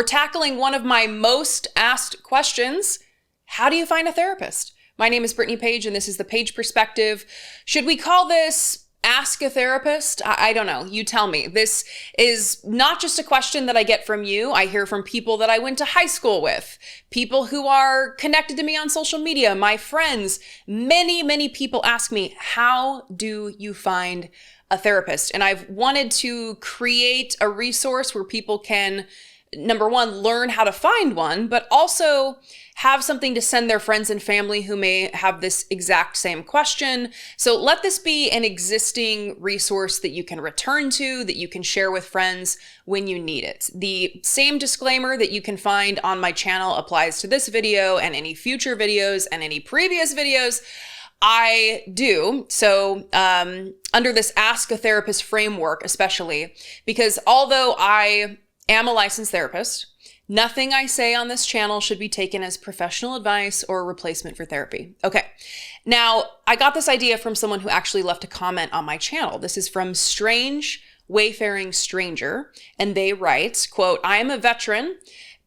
We're tackling one of my most asked questions. How do you find a therapist? My name is Brittany Page, and this is the Page Perspective. Should we call this Ask a Therapist? I don't know. You tell me. This is not just a question that I get from you. I hear from people that I went to high school with, people who are connected to me on social media, my friends. Many people ask me, how do you find a therapist? And I've wanted to create a resource where people can, number one, learn how to find one, but also have something to send their friends and family who may have this exact same question. So let this be an existing resource that you can return to, that you can share with friends when you need it. The same disclaimer that you can find on my channel applies to this video and any future videos and any previous videos I do. So under this Ask a Therapist framework, especially, because although I am a licensed therapist, nothing I say on this channel should be taken as professional advice or a replacement for therapy. Okay, now I got this idea from someone who actually left a comment on my channel. This is from Strange Wayfaring Stranger, and they write, quote, "I am a veteran,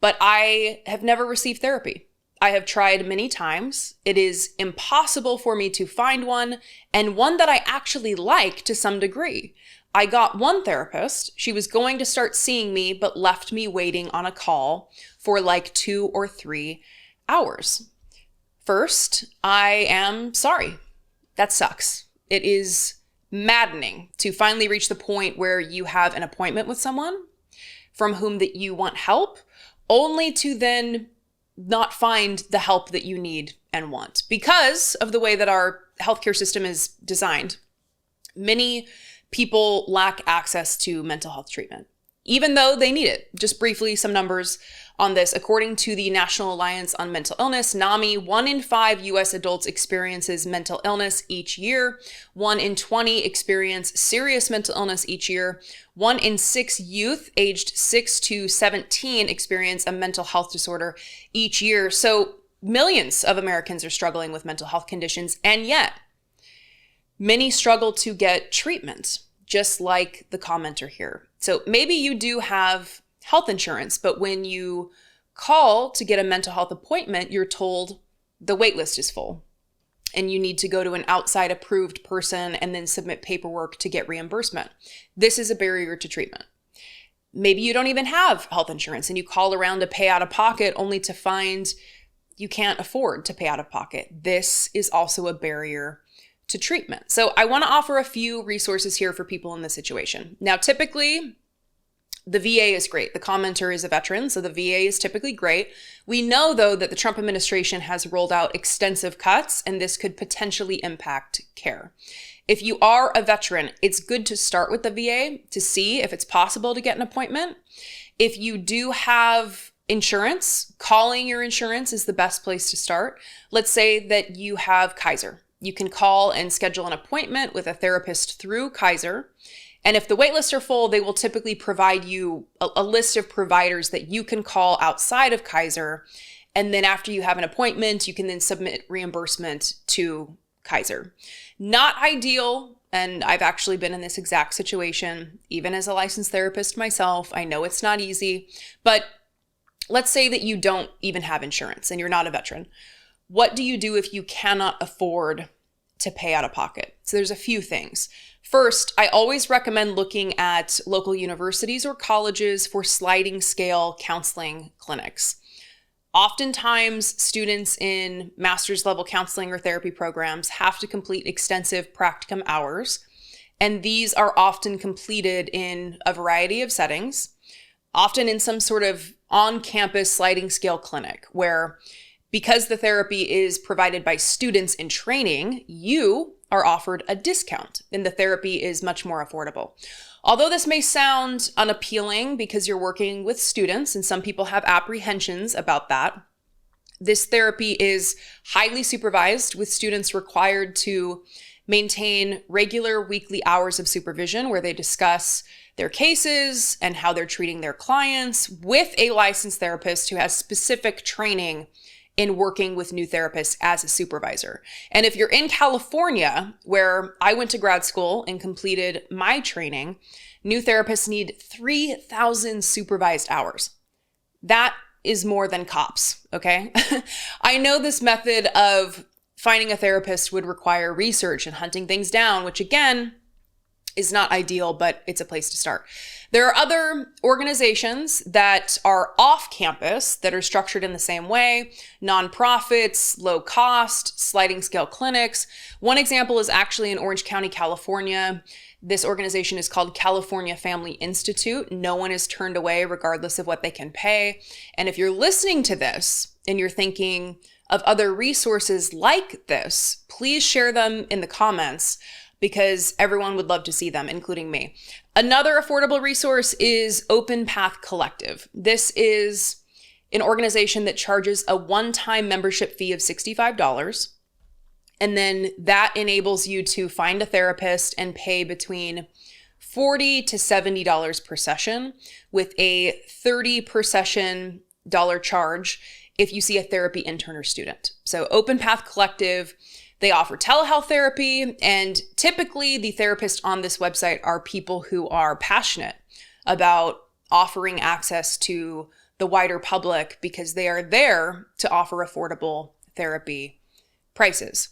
but I have never received therapy. I have tried many times. It is impossible for me to find one, and one that I actually like to some degree. I got one therapist. She was going to start seeing me, but left me waiting on a call for like 2 or 3 hours. First, I am sorry. That sucks. It is maddening to finally reach the point where you have an appointment with someone from whom that you want help, only to then not find the help that you need and want. Because of the way that our healthcare system is designed, many people lack access to mental health treatment, even though they need it. Just briefly, some numbers on this. According to the National Alliance on Mental Illness, NAMI, 1 in 5 U.S. adults experiences mental illness each year. 1 in 20 experience serious mental illness each year. 1 in 6 youth aged 6 to 17 experience a mental health disorder each year. So millions of Americans are struggling with mental health conditions, and yet many struggle to get treatment, just like the commenter here. So maybe you do have health insurance, but when you call to get a mental health appointment, you're told the wait list is full and you need to go to an outside approved person and then submit paperwork to get reimbursement. This is a barrier to treatment. Maybe you don't even have health insurance and you call around to pay out of pocket only to find you can't afford to pay out of pocket. This is also a barrier to treatment. So I want to offer a few resources here for people in this situation. Now, typically, the VA is great. The commenter is a veteran, so the VA is typically great. We know, though, that the Trump administration has rolled out extensive cuts, and this could potentially impact care. If you are a veteran, it's good to start with the VA to see if it's possible to get an appointment. If you do have insurance, calling your insurance is the best place to start. Let's say that you have Kaiser. You can call and schedule an appointment with a therapist through Kaiser. And if the wait lists are full, they will typically provide you a list of providers that you can call outside of Kaiser. And then after you have an appointment, you can then submit reimbursement to Kaiser. Not ideal. And I've actually been in this exact situation, even as a licensed therapist myself. I know it's not easy, but let's say that you don't even have insurance and you're not a veteran. What do you do if you cannot afford to pay out of pocket? So there's a few things. First, I always recommend looking at local universities or colleges for sliding scale counseling clinics. Oftentimes, students in master's level counseling or therapy programs have to complete extensive practicum hours, and these are often completed in a variety of settings, often in some sort of on-campus sliding scale clinic where, because the therapy is provided by students in training, you are offered a discount and the therapy is much more affordable. Although this may sound unappealing because you're working with students and some people have apprehensions about that, this therapy is highly supervised with students required to maintain regular weekly hours of supervision where they discuss their cases and how they're treating their clients with a licensed therapist who has specific training in working with new therapists as a supervisor. And if you're in California, where I went to grad school and completed my training, new therapists need 3,000 supervised hours. That is more than cops, okay? I know this method of finding a therapist would require research and hunting things down, which again is not ideal, but it's a place to start. There are other organizations that are off campus that are structured in the same way, nonprofits, low cost, sliding scale clinics. One example is actually in Orange County, California. This organization is called California Family Institute. No one is turned away regardless of what they can pay. And if you're listening to this and you're thinking of other resources like this, please share them in the comments because everyone would love to see them, including me. Another affordable resource is Open Path Collective. This is an organization that charges a one-time membership fee of $65. And then that enables you to find a therapist and pay between $40 to $70 per session with a $30 per session charge if you see a therapy intern or student. So Open Path Collective, they offer telehealth therapy, and typically the therapists on this website are people who are passionate about offering access to the wider public because they are there to offer affordable therapy prices.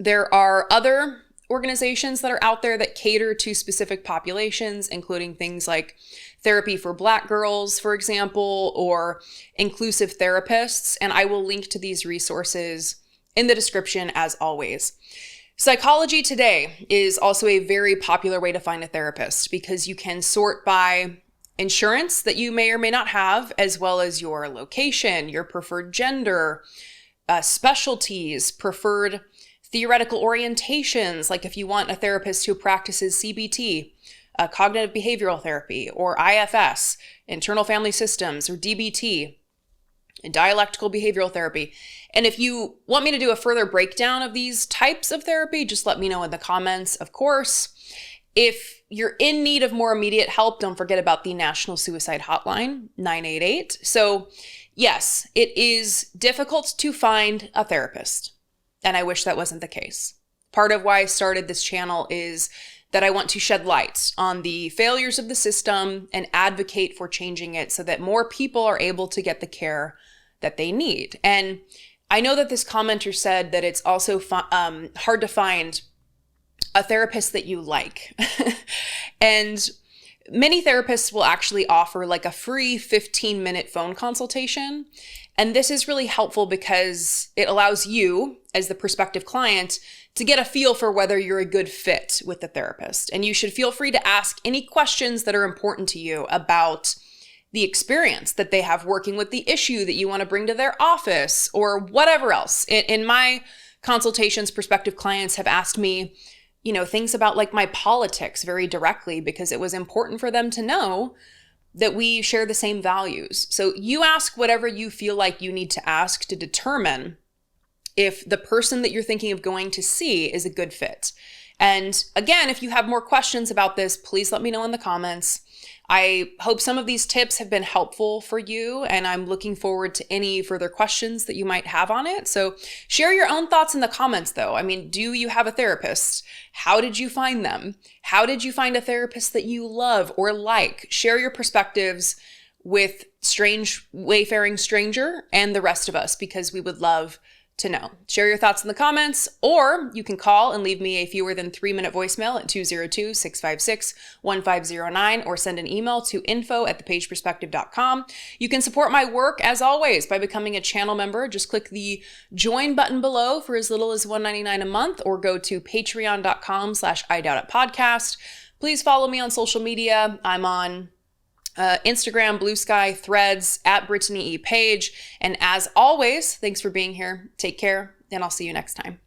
There are other organizations that are out there that cater to specific populations, including things like therapy for Black girls, for example, or inclusive therapists. And I will link to these resources in the description as always. Psychology Today is also a very popular way to find a therapist because you can sort by insurance that you may or may not have, as well as your location, your preferred gender, specialties, preferred theoretical orientations, like if you want a therapist who practices CBT, cognitive behavioral therapy, or IFS, internal family systems, or DBT, dialectical behavioral therapy. And if you want me to do a further breakdown of these types of therapy, just let me know in the comments, of course. If you're in need of more immediate help, don't forget about the National Suicide Hotline, 988. So yes, it is difficult to find a therapist. And I wish that wasn't the case. Part of why I started this channel is that I want to shed light on the failures of the system and advocate for changing it so that more people are able to get the care that they need. And I know that this commenter said that it's also hard to find a therapist that you like. And many therapists will actually offer like a free 15-minute phone consultation. And this is really helpful because it allows you, as the prospective client, to get a feel for whether you're a good fit with the therapist. And you should feel free to ask any questions that are important to you about the experience that they have working with the issue that you want to bring to their office or whatever else. In my consultations, prospective clients have asked me, things about like my politics very directly because it was important for them to know that we share the same values. So you ask whatever you feel like you need to ask to determine if the person that you're thinking of going to see is a good fit. And again, if you have more questions about this, please let me know in the comments. I hope some of these tips have been helpful for you, and I'm looking forward to any further questions that you might have on it. So share your own thoughts in the comments though. I mean, do you have a therapist? How did you find them? How did you find a therapist that you love or like? Share your perspectives with Strange Wayfaring Stranger and the rest of us because we would love to know. Share your thoughts in the comments, or you can call and leave me a fewer than 3-minute voicemail at 202-656-1509 or send an email to info@thepageperspective.com. You can support my work as always by becoming a channel member. Just click the join button below for as little as $1.99 a month or go to patreon.com/IDoubtItPodcast. Please follow me on social media. I'm on Instagram, Blue Sky, Threads, @Brittany Page. And as always, thanks for being here. Take care, and I'll see you next time.